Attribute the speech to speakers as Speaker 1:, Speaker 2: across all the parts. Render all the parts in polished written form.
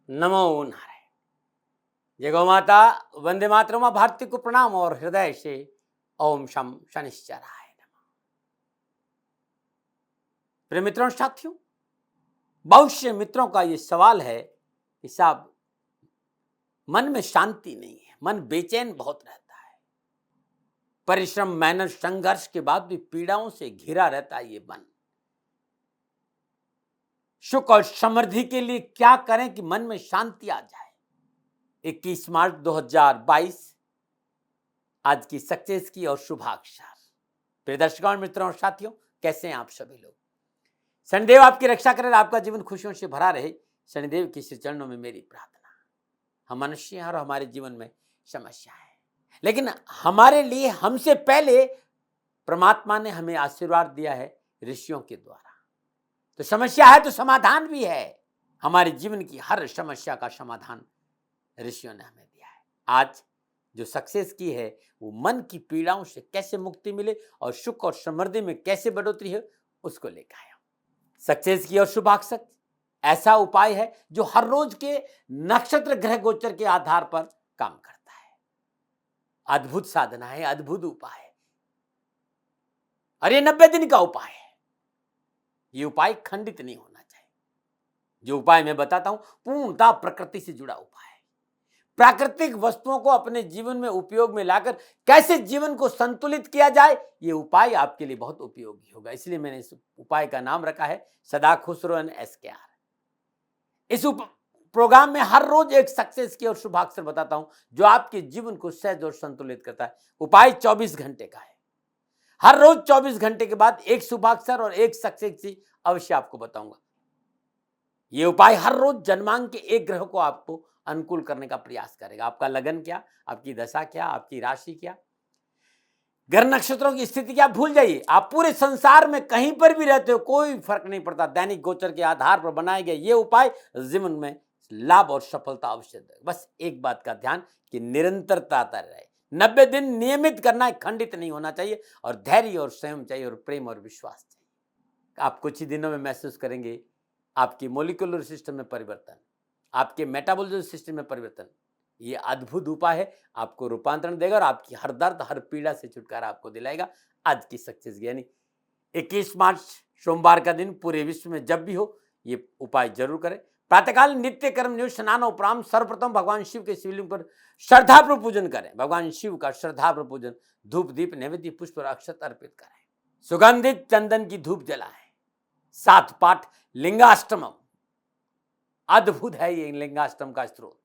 Speaker 1: नमो नारायण। जय गौ माता, वंदे मातरम। मां भारती को प्रणाम और हृदय से ओम शम शनिश्चराय नमः। प्रिय मित्रों, साथियों, बहुत से मित्रों का ये सवाल है कि साहब, मन में शांति नहीं है, मन बेचैन बहुत रहता है, परिश्रम मेहनत संघर्ष के बाद भी पीड़ाओं से घिरा रहता है ये मन। सुख और समृद्धि के लिए क्या करें कि मन में शांति आ जाए। 21 मार्च 2022 आज की सक्सेस की और शुभाक्षर। प्रिय दर्शकों, मित्रों और साथियों, कैसे हैं आप सभी लोग। शनिदेव आपकी रक्षा करे, आपका जीवन खुशियों से भरा रहे। शनिदेव के श्री चरणों में मेरी प्रार्थना। हम मनुष्य हैं और हमारे जीवन में समस्या है, लेकिन हमारे लिए हमसे पहले परमात्मा ने हमें आशीर्वाद दिया है ऋषियों के द्वारा। तो समस्या है तो समाधान भी है। हमारे जीवन की हर समस्या का समाधान ऋषियों ने हमें दिया है। आज जो सक्सेस की है वो मन की पीड़ाओं से कैसे मुक्ति मिले और सुख और समृद्धि में कैसे बढ़ोतरी हो, उसको लेकर आया। सक्सेस की और शुभाक्षर ऐसा उपाय है जो हर रोज के नक्षत्र ग्रह गोचर के आधार पर काम करता है। अद्भुत साधना है, अद्भुत उपाय है और ये 90 दिन का उपाय है। ये उपाय खंडित नहीं होना चाहिए। जो उपाय मैं बताता हूं पूर्णतः प्रकृति से जुड़ा उपाय है। प्राकृतिक वस्तुओं को अपने जीवन में उपयोग में लाकर कैसे जीवन को संतुलित किया जाए, ये उपाय आपके लिए बहुत उपयोगी होगा। इसलिए मैंने इस उपाय का नाम रखा है सदा खुश रहो SKR। इस प्रोग्राम में हर रोज एक सक्सेस की और शुभाक्षर बताता हूं जो आपके जीवन को सहज और संतुलित करता है। उपाय 24 घंटे का है। हर रोज 24 घंटे के बाद एक शुभाक्षर और एक सक्सेस की अवश्य आपको बताऊंगा। यह उपाय हर रोज जन्मांक के एक ग्रह को आपको अनुकूल करने का प्रयास करेगा। आपका लगन क्या, आपकी दशा क्या, आपकी राशि क्या, ग्रह नक्षत्रों की स्थिति क्या, भूल जाइए। आप पूरे संसार में कहीं पर भी रहते हो, कोई फर्क नहीं पड़ता। दैनिक गोचर के आधार पर बनाए गए ये उपाय जीवन में लाभ और सफलता अवश्य देगा। बस एक बात का ध्यान कि निरंतरता रहे। 90 दिन नियमित करना है, खंडित नहीं होना चाहिए और धैर्य और संयम चाहिए और प्रेम और विश्वास चाहिए। आप कुछ ही दिनों में महसूस करेंगे आपकी मोलिकुलर सिस्टम में परिवर्तन, आपके मेटाबॉलिज्म सिस्टम में परिवर्तन। ये अद्भुत उपाय है, आपको रूपांतरण देगा और आपकी हर दर्द हर पीड़ा से छुटकारा आपको दिलाएगा। आज की सक्सेस यानी 21 मार्च सोमवार का दिन पूरे विश्व में जब भी हो ये उपाय जरूर करें। प्रातःकाल नित्य कर्म नियुक्त स्नान उपरांत सर्वप्रथम भगवान शिव के शिवलिंग पर श्रद्धापूर्वक पूजन करें। भगवान शिव का श्रद्धापूर्वक पूजन, धूप दीप नैवेद्य पुष्प और अक्षत अर्पित करें। सुगंधित चंदन की धूप जलाएं। 7 पाठ लिंगाष्टमम। अद्भुत है ये लिंगाष्टम का स्त्रोत,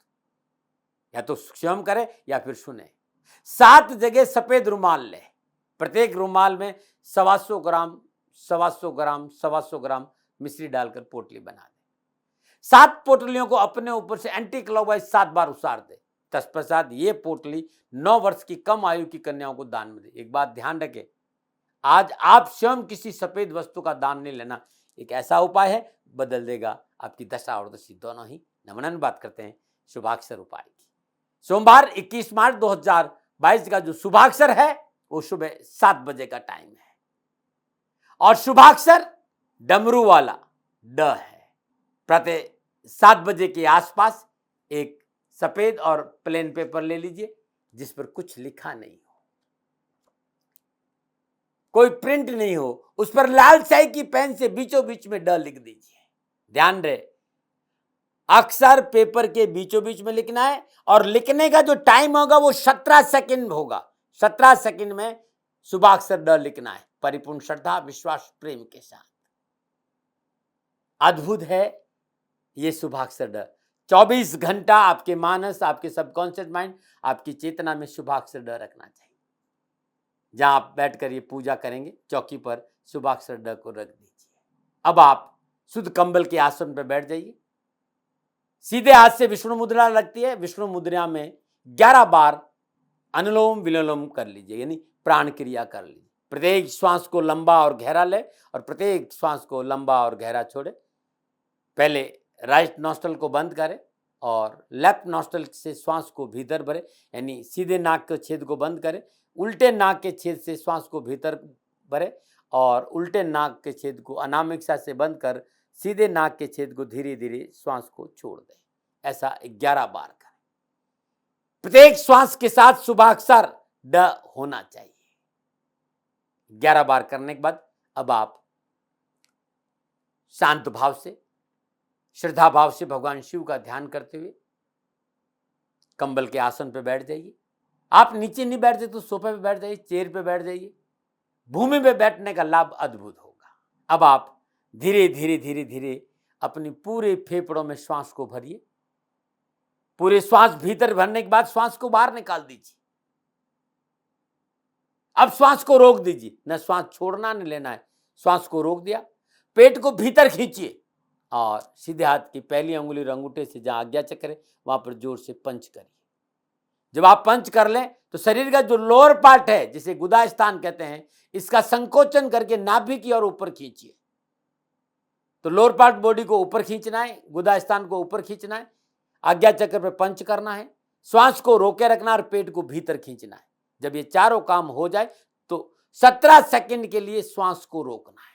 Speaker 1: या तो स्वयं करें या फिर सुने। 7 जगह सफेद रुमाल ले, प्रत्येक रुमाल में 125 ग्राम 125 ग्राम मिश्री डालकर पोटली बना दे। 7 पोटलियों को अपने ऊपर से एंटी क्लॉकवाइज 7 बार उसार दे। तत्पश्चात ये पोटली 9 वर्ष की कम आयु की कन्याओं को दान में दे। एक बात ध्यान रखें, आज आप स्वयं किसी सफेद वस्तु का दान नहीं लेना। एक ऐसा उपाय है, बदल देगा आपकी दशा और दशा दोनों ही। नमन बात करते हैं शुभाक्षर उपाय की। सोमवार 21 मार्च 2022 का जो शुभाक्षर है वो सुबह 7 बजे का टाइम है और शुभाक्षर डमरू वाला ड है। प्रातः 7 बजे के आसपास एक सफेद और प्लेन पेपर ले लीजिए जिस पर कुछ लिखा नहीं हो, कोई प्रिंट नहीं हो, उस पर लाल स्याही की पेन से बीचों बीच में ड लिख दीजिए। ध्यान रहे, अक्सर पेपर के बीचों बीच में लिखना है और लिखने का जो टाइम होगा वो 17 सेकंड होगा। 17 सेकंड में शुभाक्षर ड लिखना है, परिपूर्ण श्रद्धा विश्वास प्रेम के साथ। अद्भुत है ये शुभाक्षर ड। 24 घंटा आपके मानस, आपके सबकॉन्शियस माइंड, आपकी चेतना में शुभाक्षर ड रखना चाहिए। जहां आप बैठकर ये पूजा करेंगे चौकी पर शुभाक्षर ड को रख दीजिए। अब आप शुद्ध कंबल के आसन पर बैठ जाइए। सीधे हाथ से विष्णु मुद्रा लगती है। विष्णु मुद्रा में 11 बार अनुलोम विलोम कर लीजिए, यानी प्राण क्रिया कर लीजिए। प्रत्येक श्वास को लंबा और गहरा ले और प्रत्येक श्वास को लंबा और गहरा छोड़े। पहले राइट नॉस्ट्रल को बंद करें और लेफ्ट नॉस्ट्रल से श्वास को भीतर भरे, यानी सीधे नाक के छेद को बंद करें। उल्टे नाक के छेद से श्वास को भीतर भरे और उल्टे नाक के छेद को अनामिका से बंद कर सीधे नाक के छेद को धीरे धीरे श्वास को छोड़ दें। ऐसा 11 बार करें। प्रत्येक श्वास के साथ शुभाक्षर ड होना चाहिए। 11 बार करने के बाद अब आप शांत भाव से, श्रद्धा भाव से भगवान शिव का ध्यान करते हुए कंबल के आसन पे बैठ जाइए। आप नीचे नहीं बैठते तो सोफे पे बैठ जाइए, चेयर पे बैठ जाइए। भूमि पे बैठने का लाभ अद्भुत होगा। अब आप धीरे धीरे धीरे धीरे अपनी पूरे फेफड़ों में श्वास को भरिए। पूरे श्वास भीतर भरने के बाद श्वास को बाहर निकाल दीजिए। अब श्वास को रोक दीजिए, न श्वास छोड़ना न लेना है। श्वास को रोक दिया, पेट को भीतर खींचिए और सीधे हाथ की पहली अंगुली और अंगूठे से जहां आज्ञा चक्र है वहां पर जोर से पंच करिए। जब आप पंच कर लें तो शरीर का जो लोअर पार्ट है, जिसे गुदा स्थान कहते हैं, इसका संकोचन करके नाभि की ओर ऊपर खींचिए। तो लोअर पार्ट बॉडी को ऊपर खींचना है, गुदा स्थान को ऊपर खींचना है, आज्ञा चक्र पे पंच करना है, श्वास को रोके रखना और पेट को भीतर खींचना है। जब ये चारों काम हो जाए तो 17 सेकंड के लिए श्वास को रोकना है।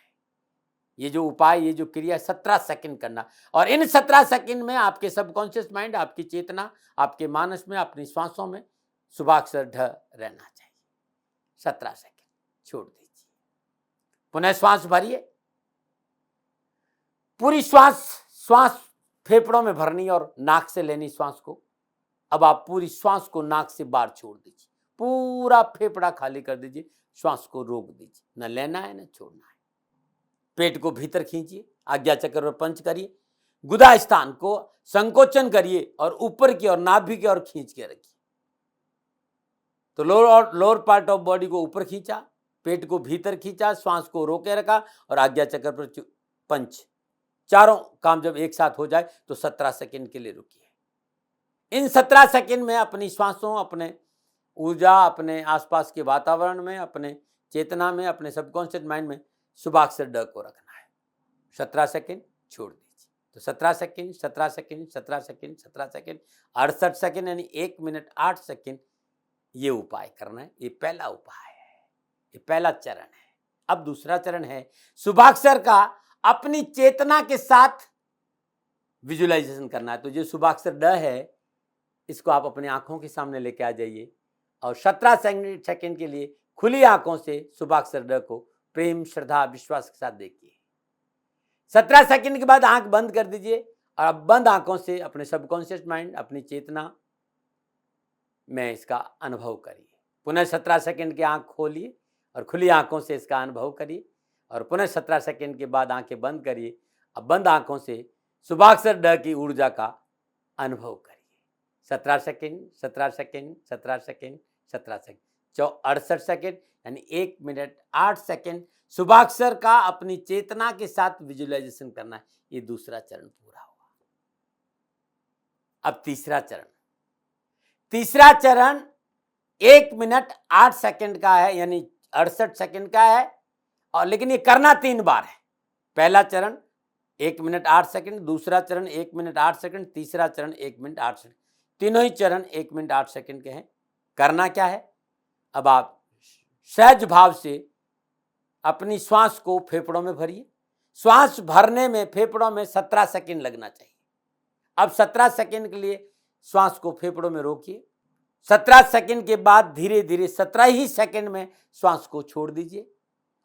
Speaker 1: ये जो उपाय, ये जो क्रिया 17 सेकंड करना, और इन 17 सेकंड में आपके सबकॉन्शियस माइंड, आपकी चेतना, आपके मानस में, अपनी श्वासों में शुभाक्षर ढ रहना चाहिए। 17 सेकंड छोड़ दीजिए। पुनः श्वास भरिए। पूरी श्वास फेफड़ों में भरनी और नाक से लेनी श्वास को। अब आप पूरी श्वास को नाक से बाहर छोड़ दीजिए। पूरा फेफड़ा खाली कर दीजिए, श्वास को रोक दीजिए। न लेना है न छोड़ना है। पेट को भीतर खींचिए, आज्ञा चक्र पर पंच करिए, गुदा स्थान को संकोचन करिए और ऊपर की ओर नाभि की ओर खींच के रखिए। तो लोअर पार्ट ऑफ बॉडी को ऊपर खींचा, पेट को भीतर खींचा, श्वास को रोके रखा और आज्ञा चक्र पर पंच। चारों काम जब एक साथ हो जाए तो 17 सेकंड के लिए रुकिए। इन 17 सेकंड में अपनी श्वासों, अपने ऊर्जा, अपने आसपास के वातावरण में, अपने चेतना में, अपने सबकॉन्शियस माइंड में शुभाक्षर ड को रखना है। 17 सेकंड छोड़ दीजिए। तो 17 second, 17 second, 17 second, 17 second, 68 second, यानी 1 मिनट 8 सेकंड ये उपाय करना है। ये पहला उपाय है, ये पहला चरण है। अब दूसरा चरण है शुभाक्षर का अपनी चेतना के साथ विजुअलाइजेशन करना है। तो जो शुभाक्षर ड है, इसको आप अपनी आंखों के सामने लेके आ जाइए और 17 सेकंड के लिए खुली आंखों से शुभाक्षर ड को प्रेम, श्रद्धा, विश्वास के साथ देखिए। 17 सेकंड के बाद आंख बंद कर दीजिए और अब बंद आंखों से अपने सबकॉन्शियस माइंड, अपनी चेतना में इसका अनुभव करिए। पुनः 17 सेकंड की आंख खोलिए और खुली आंखों से इसका अनुभव करिए और पुनः 17 सेकंड के बाद आंखें बंद करिए। अब बंद आंखों से शुभाक्षर ड की ऊर्जा का अनुभव करिए। 17 second, 17 second, 17 second, 17 second, 68 second, यानी 1 मिनट 8 सेकंड शुभाक्षर का अपनी चेतना के साथ विजुअलाइजेशन करना है। ये दूसरा चरण पूरा हुआ। अब तीसरा चरण। तीसरा चरण 1 मिनट 8 सेकंड का है, यानी 68 सेकंड का है, और लेकिन ये करना 3 बार है। पहला चरण 1 मिनट 8 सेकंड, दूसरा चरण 1 मिनट 8 सेकंड, तीसरा चरण 1 मिनट 8 सेकंड। तीनों ही चरण 1 मिनट 8 सेकंड के हैं। करना क्या है? अब आप सहज भाव से अपनी श्वास को फेफड़ों में भरिए। श्वास भरने में फेफड़ों में 17 सेकंड लगना चाहिए। अब 17 सेकंड के लिए श्वास को फेफड़ों में रोकिए। 17 सेकंड के बाद धीरे धीरे 17 ही सेकंड में श्वास को छोड़ दीजिए।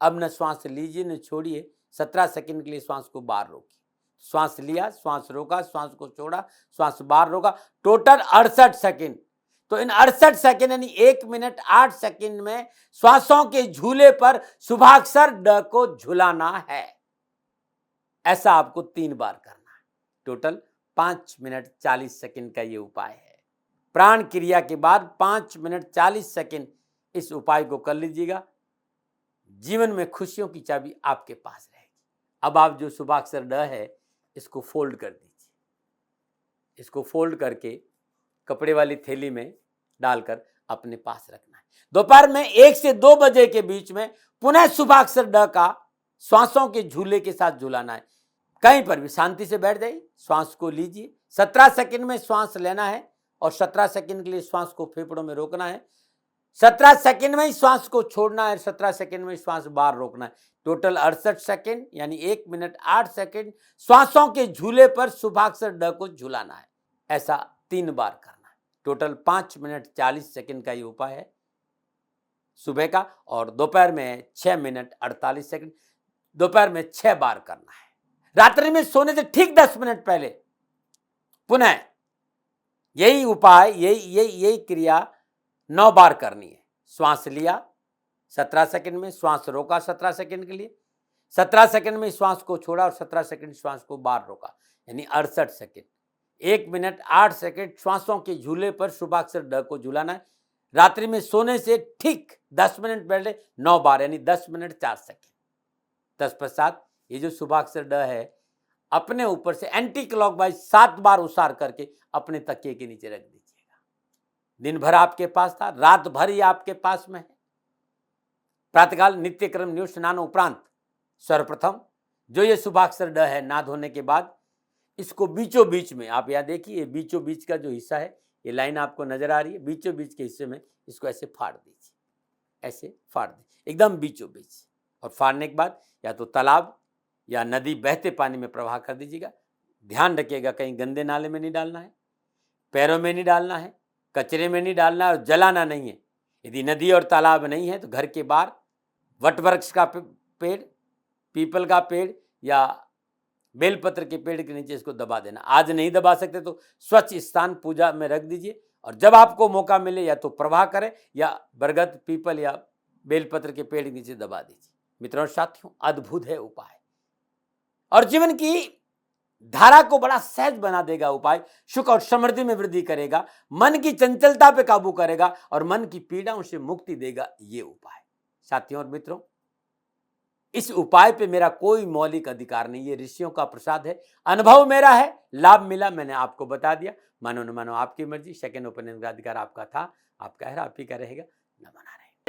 Speaker 1: अब न श्वास लीजिए न छोड़िए। 17 सेकंड के लिए श्वास को बाहर रोकिए। श्वास लिया, श्वास रोका, श्वास को छोड़ा, श्वास बाहर रोका, टोटल 68 सेकंड। तो इन 68 सेकंड यानी 1 मिनट 8 सेकंड में श्वासों के झूले पर शुभाक्षर ड को झुलाना है। ऐसा आपको 3 बार करना है। टोटल 5 मिनट 40 सेकंड का ये उपाय है। प्राण क्रिया के बाद 5 मिनट 40 सेकंड इस उपाय को कर लीजिएगा। जीवन में खुशियों की चाबी आपके पास रहेगी। अब आप जो शुभाक्षर ड है इसको फोल्ड कर दीजिए। इसको फोल्ड करके कपड़े वाली थैली में डालकर अपने पास रखना है। दोपहर में 1 से 2 बजे के बीच में पुनः शुभाक्षर ड का श्वासों के झूले के साथ झुलाना है। कहीं पर भी शांति से बैठ जाइए, श्वास को लीजिए। 17 सेकंड में श्वास लेना है और 17 सेकंड के लिए श्वास को फेफड़ों में रोकना है। 17 सेकंड में ही श्वास को छोड़ना है, 17 सेकंड में श्वास बाहर रोकना है। टोटल 68 सेकंड यानी 1 मिनट 8 सेकंड श्वासों के झूले पर शुभाक्षर ड को झुलाना है। ऐसा 3 बार करना है। टोटल 5 मिनट 40 सेकंड का ये उपाय है सुबह का, और दोपहर में 6 मिनट 48 सेकंड, दोपहर में 6 बार करना है। रात्रि में सोने से ठीक 10 मिनट पहले पुनः यही उपाय, यही क्रिया 9 बार करनी है। श्वास लिया 17 सेकंड में, श्वास रोका 17 सेकंड के लिए, 17 सेकंड में श्वास को छोड़ा और 17 सेकंड श्वास को बाहर रोका, यानी 68 सेकंड। 1 मिनट 8 सेकंड श्वासों के झूले पर शुभाक्षर ड को झूलाना है। रात्रि में सोने से ठीक 10 मिनट पहले 9 बार, यानी 10 मिनट 4 सेकंड। तत्पश्चात ये जो शुभाक्षर ड है अपने ऊपर से एंटी क्लॉकवाइज 7 बार उसार करके अपने तकिए के नीचे रख दीजिएगा। दिन भर आपके पास था, रात भर ही आपके पास में है। प्रातःकाल नित्यक्रम न्यूज स्नान उपरांत सर्वप्रथम जो ये शुभाक्षर ड है, ना धोने के बाद इसको बीचों बीच में, आप यहाँ देखिए बीचों बीच का जो हिस्सा है, ये लाइन आपको नजर आ रही है, बीचों बीच के हिस्से में इसको ऐसे फाड़ दीजिए, ऐसे फाड़ दीजिए एकदम बीचों बीच। और फाड़ने के बाद या तो तालाब या नदी बहते पानी में प्रवाह कर दीजिएगा। ध्यान रखिएगा कहीं गंदे नाले में नहीं डालना है, पैरों में नहीं डालना है, कचरे में नहीं डालना है और जलाना नहीं है। यदि नदी और तालाब नहीं है तो घर के बाहर वटवृक्ष का पेड़, पीपल का पेड़ या बेलपत्र के पेड़ के नीचे इसको दबा देना। आज नहीं दबा सकते तो स्वच्छ स्थान पूजा में रख दीजिए, और जब आपको मौका मिले या तो प्रवाह करें या बरगद, पीपल या बेलपत्र के पेड़ के नीचे दबा दीजिए। मित्रों और साथियों, अद्भुत है उपाय और जीवन की धारा को बड़ा सहज बना देगा उपाय। सुख और समृद्धि में वृद्धि करेगा, मन की चंचलता पे काबू करेगा और मन की पीड़ाओं से मुक्ति देगा ये उपाय। साथियों और मित्रों, इस उपाय पे मेरा कोई मौलिक अधिकार नहीं, ये ऋषियों का प्रसाद है, अनुभव मेरा है, लाभ मिला मैंने आपको बता दिया। मानो न मानो आपकी मर्जी, सेकंड ओपिनियन का अधिकार आपका था, आपका है, आप ही का रहेगा। न मना रहे।